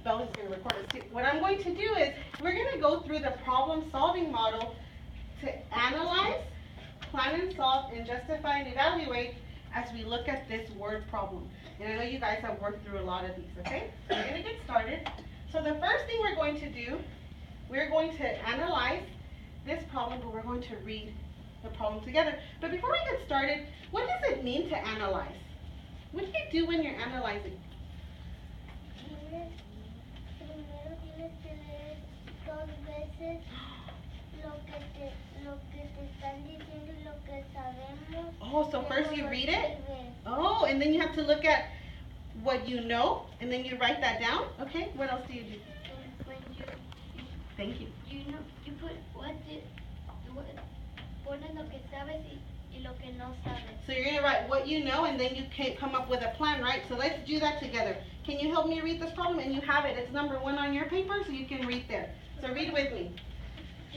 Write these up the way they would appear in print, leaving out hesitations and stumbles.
Belle is going to record us too. What I'm going to do is we're going to go through the problem-solving model to analyze, plan and solve, and justify and evaluate as we look at this word problem. And I know you guys have worked through a lot of these, okay? So we're going to get started. So the first thing we're going to do, we're going to analyze this problem, but we're going to read the problem together. But before we get started, what does it mean to analyze? What do you do when you're analyzing? Primero tienes que leer dos veces lo que te están diciendo y lo que sabemos. Oh, so first you read it? Oh, and then you have to look at what you know, and then you write that down? Okay, what else do you do? When Thank you. you know, you put pones lo que sabes y lo que no sabes. So you're going to write what you know, and then you can come up with a plan, right? So let's do that together. Can you help me read this problem? And you have it. It's number 1 on your paper, so you can read there. So read with me.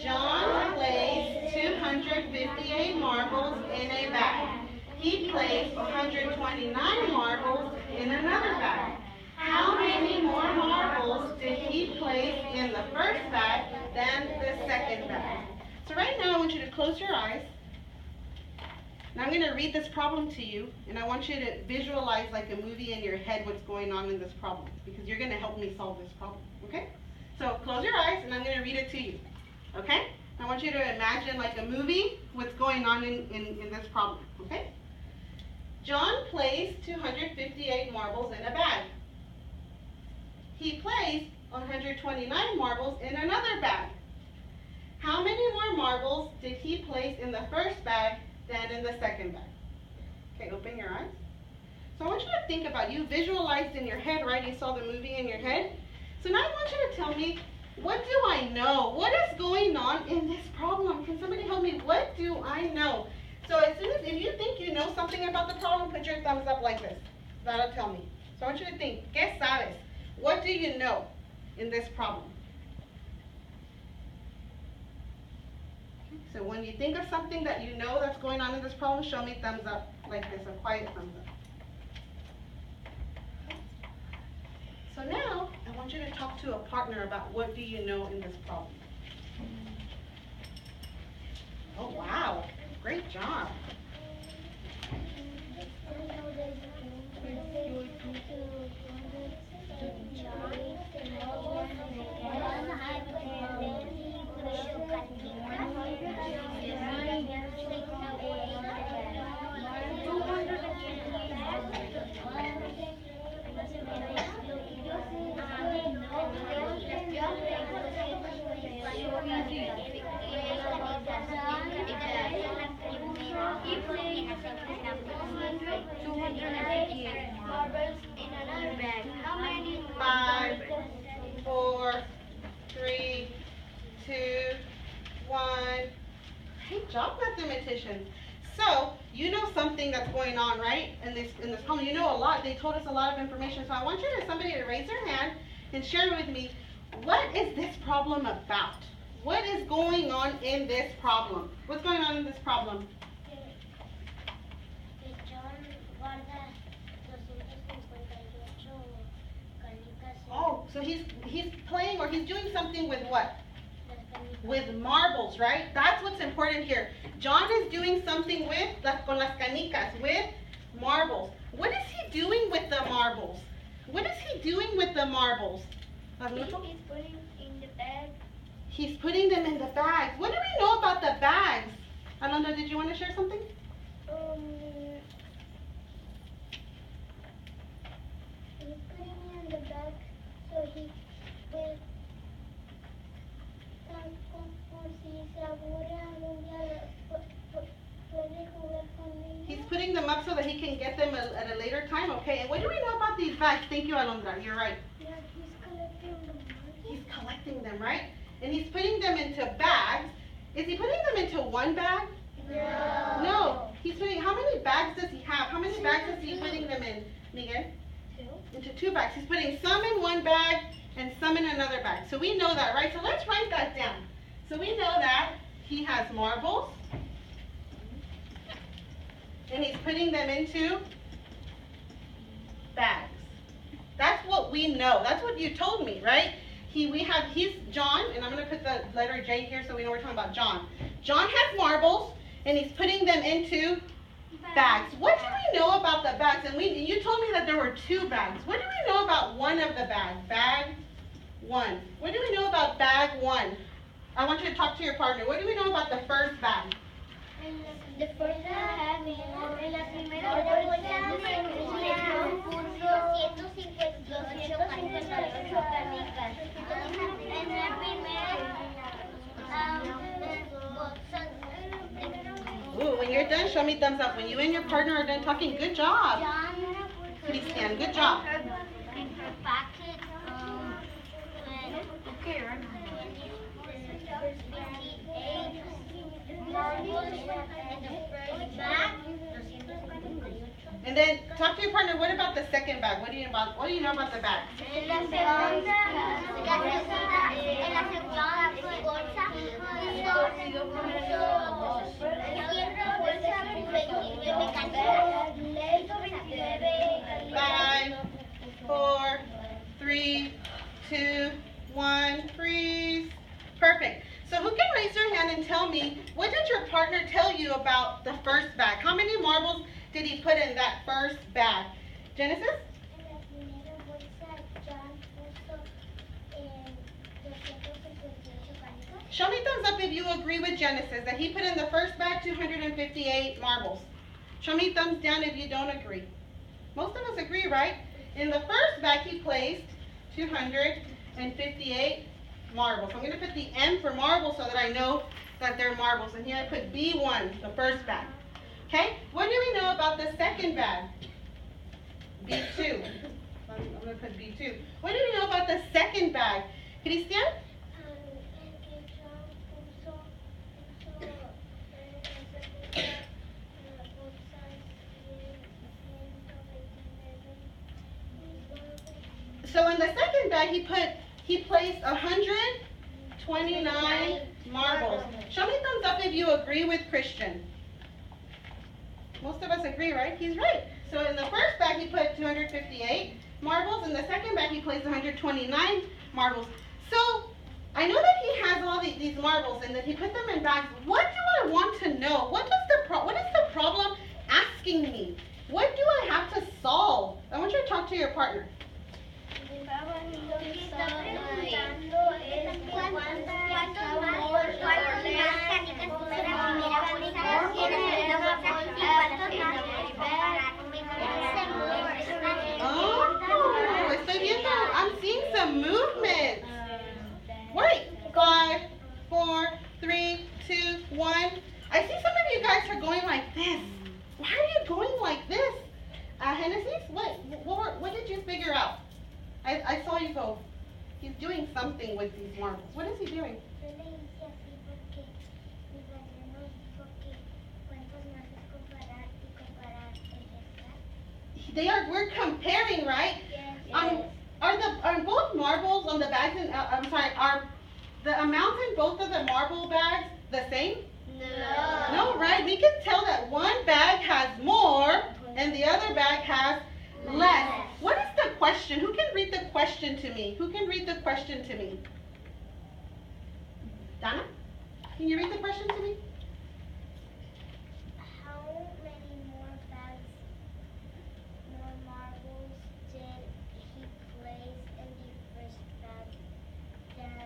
John plays 258 marbles in a bag. He plays 129 marbles in another bag. How many more marbles did he place in the first bag than the second bag? So right now I want you to close your eyes. Now I'm going to read this problem to you, and I want you to visualize like a movie in your head what's going on in this problem, because you're going to help me solve this problem, okay? So close your eyes, and I'm going to read it to you, okay? I want you to imagine like a movie what's going on in this problem, okay? John plays 258 marbles in a bag. He plays 129 marbles in another bag. How many more marbles did he place in the first bag than in the second bag? Okay, open your eyes. So I want you to think about, you visualized in your head, right? You saw the movie in your head. So now I want you to tell me, what do I know? What is going on in this problem? Can somebody help me? What do I know? So as soon as, if you think you know something about the problem, put your thumbs up like this. That'll tell me. So I want you to think, ¿qué sabes? What do you know in this problem? So when you think of something that you know that's going on in this problem, show me thumbs up like this, a quiet thumbs up. So now, I want you to talk to a partner about what do you know in this problem. Oh wow, great job. How many? 5, 4, 3, 2, 1. Great job, mathematicians. So you know something that's going on, right? In this problem, you know a lot. They told us a lot of information. So I want somebody to raise their hand and share with me, what is this problem about? What is going on in this problem? What's going on in this problem? Oh, so he's playing, or he's doing something with what? With marbles, right? That's what's important here. John is doing something with con las canicas, with marbles. What is he doing with the marbles? What is he doing with the marbles? He's putting in the bag. He's putting them in the bags. What do we know about the bags? Alondra, did you want to share something? He's putting in the bag so he will He's putting them up so that he can get them at a later time. Okay, and what do we know about these bags? Thank you, Alondra. You're right. Yeah, he's collecting them. He's collecting them, right? And he's putting them into bags. Is he putting them into one bag? No. No. He's putting, how many bags does he have? How many bags is he putting them in, Miguel? 2. Into 2 bags. He's putting some in one bag and some in another bag. So we know that, right? So let's write that down. So we know that he has marbles, and he's putting them into bags. That's what we know. That's what you told me, right? He's John, and I'm going to put the letter J here so we know we're talking about John. John has marbles, and he's putting them into bags. What do we know about the bags? And you told me that there were 2 bags. What do we know about one of the bags? Bag 1. What do we know about bag 1? I want you to talk to your partner. What do we know about the first bag? The first bag, en la primera Ooh, when you're done, show me thumbs up. When you and your partner are done talking, good job. Christian, good job. in her pocket, okay, right now. And then talk to your partner. What about the second bag? What do you know about the bag? Five, 4, 3, 2, 1, freeze. Perfect. So who can raise their hand and tell me, what did your partner tell you about the first bag? How many marbles did he put in that first bag? Genesis? Show me thumbs up if you agree with Genesis that he put in the first bag 258 marbles. Show me thumbs down if you don't agree. Most of us agree, right? In the first bag he placed 258 marbles. I'm going to put the M for marbles so that I know that they're marbles. And here I put B1, the first bag. Okay? What do we know about the second bag? B2. I'm going to put B2. What do we know about the second bag? Cristian? So in the second bag he placed 129 marbles. Show me thumbs up if you agree with Christian. Most of us agree, right? He's right. So in the first bag he put 258 marbles. In the second bag he placed 129 marbles. So I know that he has all these marbles and that he put them in bags. What do I want to know? What is the problem asking me? What do I have to solve? I want you to talk to your partner. Oh, estoy viendo. I'm seeing some movement. Wait, 5, 4, 3, 2, 1. I see some of you guys are going like this. Why are you going like this? Genesis, what did you figure out? I saw you go. He's doing something with these marbles. What is he doing? We're comparing, right? Yes. Are both marbles on the bags and are the amounts in both of the marble bags the same? No, right? We can tell that one bag has more and the other bag has less. What is the question? Who can read the question to me? Donna? Can you read the question to me? How many more bags, more marbles did he place in the first bag than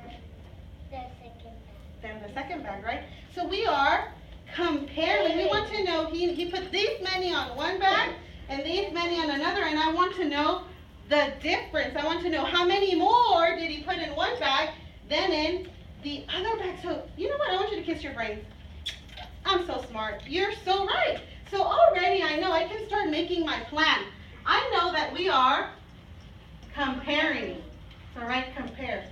the second bag? Than the second bag, right? So we are comparing. We want to know, he put these many on one bag and these many on another, and I want to know the difference. I want to know how many more did he put in one bag than in the other bag. So, you know what? I want you to kiss your brains. I'm so smart. You're so right. So already I know I can start making my plan. I know that we are comparing. So write compare.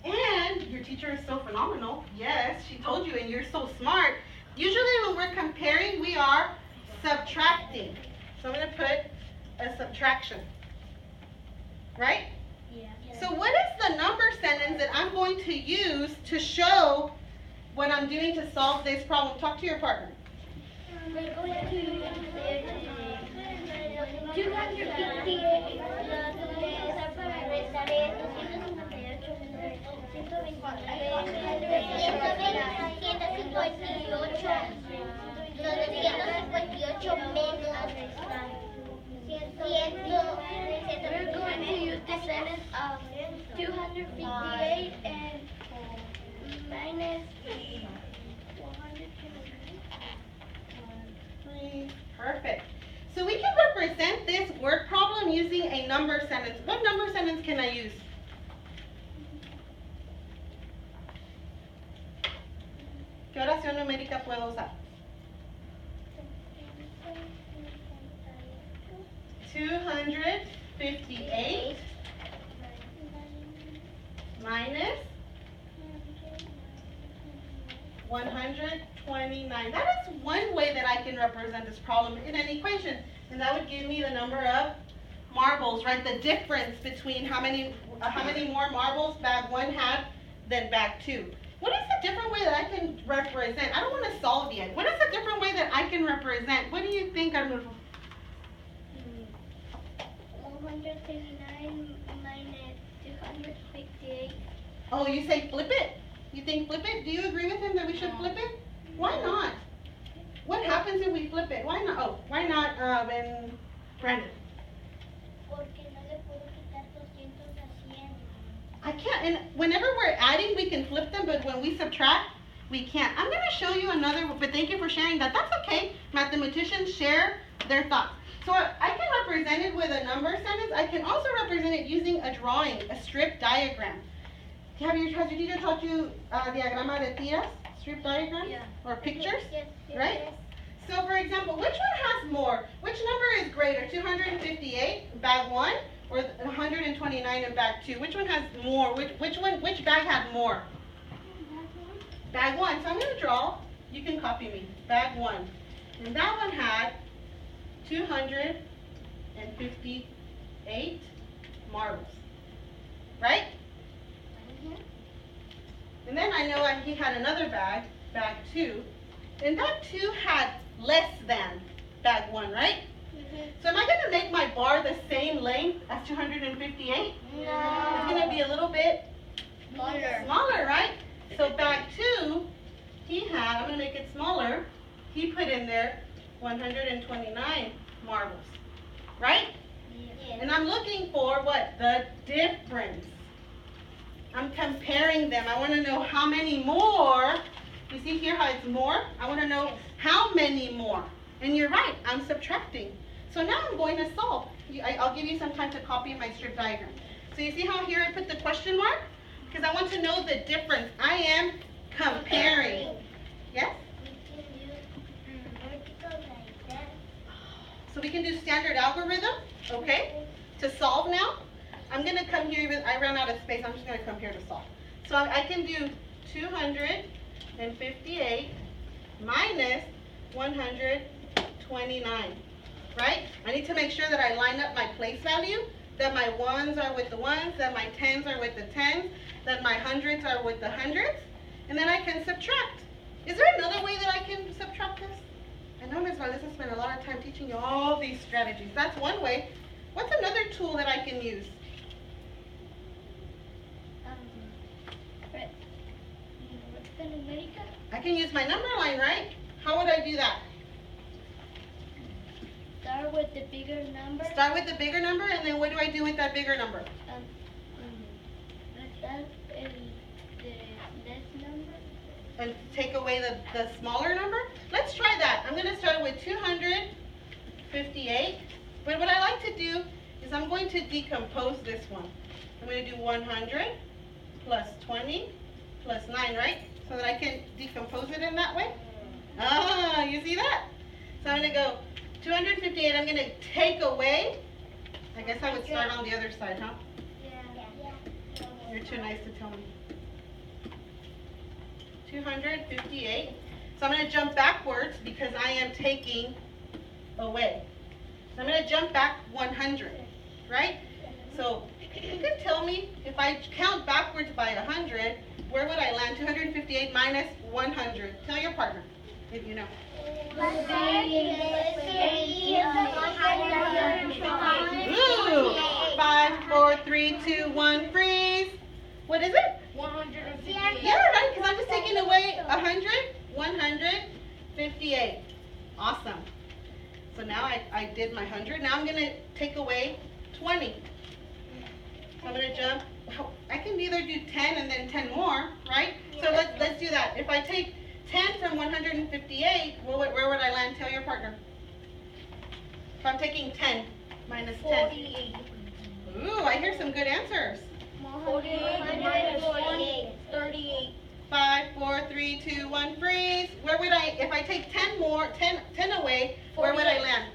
And your teacher is so phenomenal. Yes, she told you, and you're so smart. Usually when we're comparing, we are subtracting. So I'm going to put a subtraction. Right? Yeah. So what is the number sentence that I'm going to use to show what I'm doing to solve this problem? Talk to your partner. We're going to 250. 258 and minus 129. Perfect. So we can represent this word problem using a number sentence. What number sentence can I use? ¿Qué oración numérica puedo usar? 258 minus 129. That is one way that I can represent this problem in an equation. And that would give me the number of marbles, right? The difference between how many more marbles bag 1 had than bag 2. What is a different way that I can represent? I don't want to solve yet. What is a different way that I can represent? What do you think, Arnulfo? 129 minus 258. Oh, you say flip it? You think flip it? Do you agree with him that we should flip it? Why not? What happens if we flip it? Why not? Oh, why not, Brandon? Porque no le puedo quitar 200 a 100. I can't, and whenever we're adding, we can flip them, but when we subtract, we can't. I'm going to show you another, but thank you for sharing that. That's okay. Mathematicians share their thoughts. So I can represent it with a number sentence. I can also represent it using a drawing, a strip diagram. Has your teacher taught you diagrama de tiras, strip diagram? Yeah. Or pictures? Yes, Right? yes. So for example, which one has more? Which number is greater, 258, bag 1, or 129 in bag 2? Which one has more? Which bag had more? Bag 1. So I'm going to draw. You can copy me. Bag 1. And that one had 258 marbles. Right? And then I know he had another bag, bag 2. And that 2 had less than bag 1, right? So am I going to make my bar the same length as 258? No. It's going to be a little bit smaller, right? So bag 2, I'm going to make it smaller. He put in there 129 marbles, right? Yes. And I'm looking for what? The difference. I'm comparing them. I want to know how many more. You see here how it's more? I want to know how many more. And you're right, I'm subtracting. So now I'm going to solve. I'll give you some time to copy my strip diagram. So you see how here I put the question mark? Because I want to know the difference. I am comparing. Yes? We can use vertical like that. So we can do standard algorithm, okay? To solve now. I'm going to come here, I ran out of space, I'm just going to come here to solve. So I can do 258 minus 129, right? I need to make sure that I line up my place value, that my 1s are with the 1s, that my 10s are with the 10s, that my 100s are with the 100s, and then I can subtract. Is there another way that I can subtract this? I know Ms. Valesa spent a lot of time teaching you all these strategies. That's one way. What's another tool that I can use? I can use my number line, right? How would I do that? Start with the bigger number. Start with the bigger number, and then what do I do with that bigger number? That is the less number. And take away the smaller number? Let's try that. I'm going to start with 258. But what I like to do is I'm going to decompose this one. I'm going to do 100 plus 20 plus 9, right? So that I can decompose it in that way. Ah, you see that? So I'm going to go 258. I'm going to take away. I guess I would start on the other side, huh? Yeah. You're too nice to tell me. 258. So I'm going to jump backwards because I am taking away. So I'm going to jump back 100, right? So you can tell me if I count backwards by 100, where would I land? 258 minus 100. Tell your partner if you know. Ooh, 5, 4, 3, 2, 1, freeze. What is it? 158. Yeah, right, because I'm just taking away 100, 158. Awesome. So now I did my 100. Now I'm going to take away 20. So I'm gonna jump. I can either do 10 and then 10 more, right? So let's do that. If I take 10 from 158, where would I land? Tell your partner. If I'm taking 10 minus 10. 48. Ooh, I hear some good answers. 48 minus 48. 38. 5, 4, 3, 2, 1, freeze. Where would if I take 10 more, 10 away, where would I land?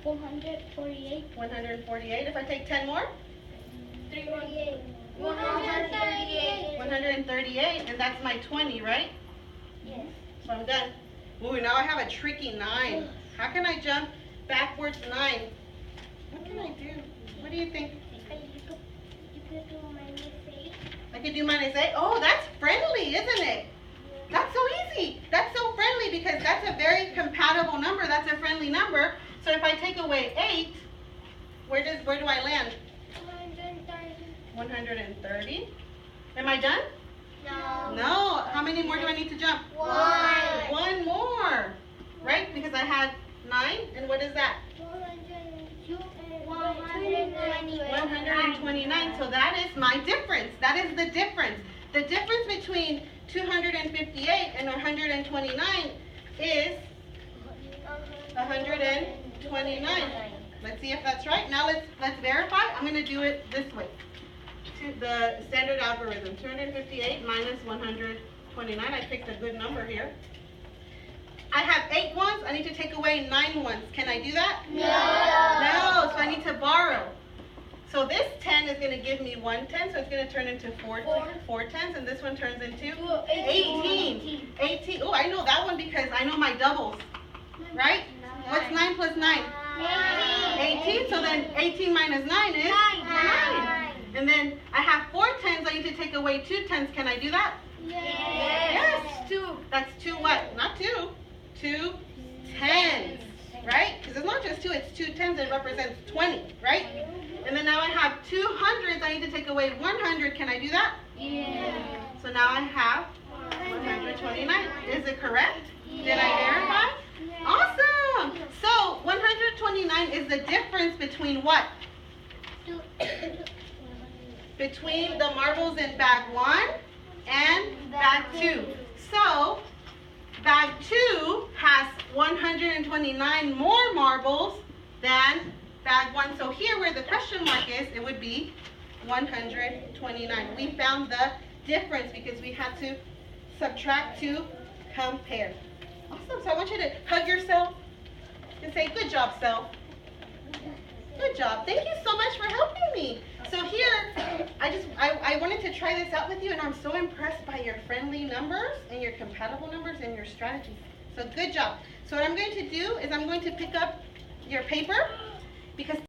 448. 148. If I take 10 more? 348. 138. 138, and that's my 20, right? Yes. So I'm done. Ooh, now I have a tricky 9. How can I jump backwards 9? What can I do? What do you think? You could do minus 8. I could do minus 8? Oh, that's friendly, isn't it? That's so easy. That's so friendly because that's a very compatible number. That's a friendly number. So if I take away 8, where do I land? 130. Am I done? No. No. How many more do I need to jump? 1. One more. Right? Because I had 9. And what is that? 129. So that is my difference. That is the difference. The difference between 258 and 129 is 129. Let's see if that's right. Now let's verify. I'm going to do it this way. The standard algorithm. 258 minus 129. I picked a good number here. I have 8 ones. I need to take away 9 ones. Can I do that? No. No. So I need to borrow. So this 10 is going to give me 1 10. So it's going to turn into 4 10s. And this one turns into 18. 18. Oh, I know that one because I know my doubles. Right? What's 9 plus 9? 18. So then 18 minus 9 is 9. And then I have 4 10s. I need to take away 2 10s. Can I do that? Yes. 2. That's 2 what? Not 2. 2 10s. Right? Because it's not just 2. It's 2 10s. It represents 20. Right? And then now I have 2 hundreds. I need to take away 100. Can I do that? Yeah. So now I have 129. Is it correct? Did I verify? Awesome. So 129 is the difference between what? Between the marbles in bag 1 and bag 2. So bag 2 has 129 more marbles than bag 1. So here where the question mark is, it would be 129. We found the difference because we had to subtract to compare. Awesome. So I want you to hug yourself and say, good job, self. Good job. Thank you so much for helping me. So here, I wanted to try this out with you, and I'm so impressed by your friendly numbers and your compatible numbers and your strategies. So good job. So what I'm going to do is I'm going to pick up your paper because